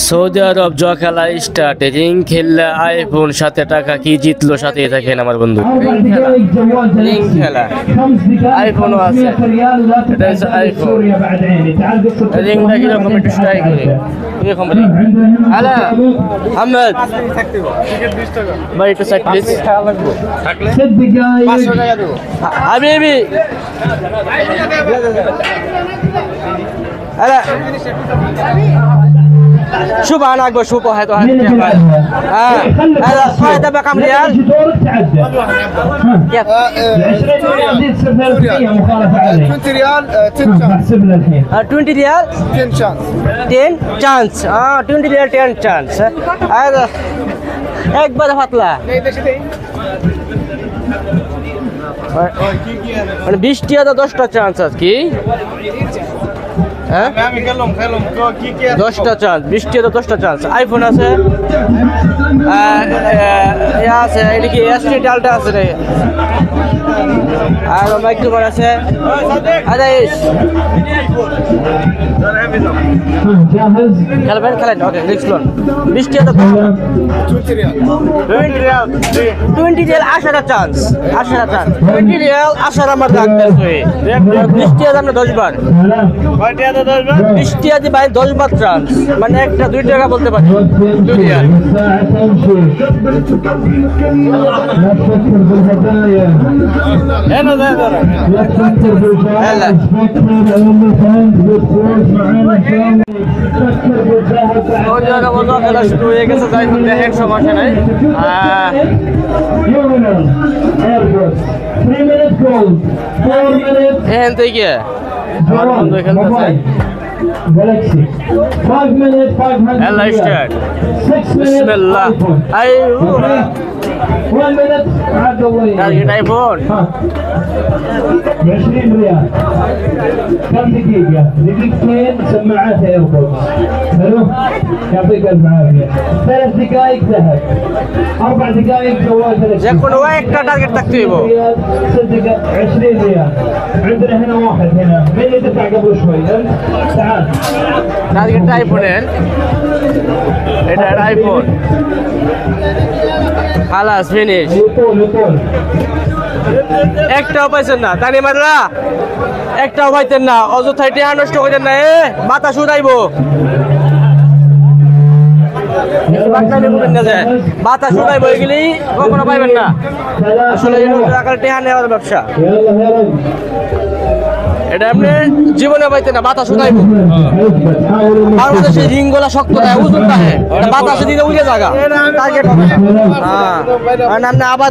Saudi আরব জুয়া খেলা start, ring খেললে আইফোন, সাথে টাকা, কি জিতলো সাথে থাকেন আমার বন্ধু। রিং খেলা আইফোনও আছে, এটা হচ্ছে আইফোন। রিংটা কিরকম একটু ট্রাই করি, কিরকম হ্যালো আহমেদ ভাই একটু সাইড প্লিজ। হাবিবি هلا شوف انا اقول شوفوا هذا هذا هذا بكم ريال؟ كيف؟ 20 ريال 10 شانس 20 ريال 10 شانس 10 চান্স 20 ريال 10 চান্স هذا একবার পাতলা মানে 20 টাকা 10টা চান্স আছে কি? হ্যাঁ 10টা চান্স, 20 টাকা 10টা চান্স। আইফোন আছে, আছে এটা কি এসটি ডালটা আছে রে, আর মাইক্রোফোন আছে। আরে খেলবেন খেলেন, ওকে নেক্সট লোন 20 টাকা 20 রিয়াল 10টা চান্স 10টা চান্স 20 রিয়াল 10 আমার রাখতেছে 20 টাকা আমরা 10 বার 20 টাকা দিয়ে ভাই 10 বার চান্স, মানে একটা 2 টাকা বলতে পারি 2 রিয়াল। খেলা শুরু হয়ে গেছে, যাই হোক দেখেন সমস্যা নাই। এখান থেকে আমার বন্ধু খেলতেছে। يلا اشتغل بسم الله. ايوه تارجت ايفون 20 ريال. كم دقيقة؟ دقيقتين سماعات ايربودز. حلو؟ يعطيك الف عافية. 3 دقائق ذهب. 4 دقائق جوال 3. يكون وين تارجت تكتيبه؟ 6 دقائق 20 ريال. عندنا هنا واحد هنا، من اللي دفع قبل شوي؟ تعال. টার্গেট আইফোনের, এটা আইফোন। খালাস ফিনিশ। একটাও পাইছেন না তানি মারলা, একটাও পাইতেন না, অযথায় টিয়া নষ্ট করেন না। বাতাস উড়াইবো, বাতাস উড়াইবো, এগুলি কখনো পাইবেন না। আসলে টিয়া নেওয়ার ব্যবসা, এটা আপনি জীবনে পাইতেন না। বাতাস উঠাইব, বাংলাদেশের রিং গুলা শক্ত দেয়, ওজন দেয়, বাতাসে দিলে উড়ে জায়গা টার্গেট হবে না। হ্যাঁ, আবার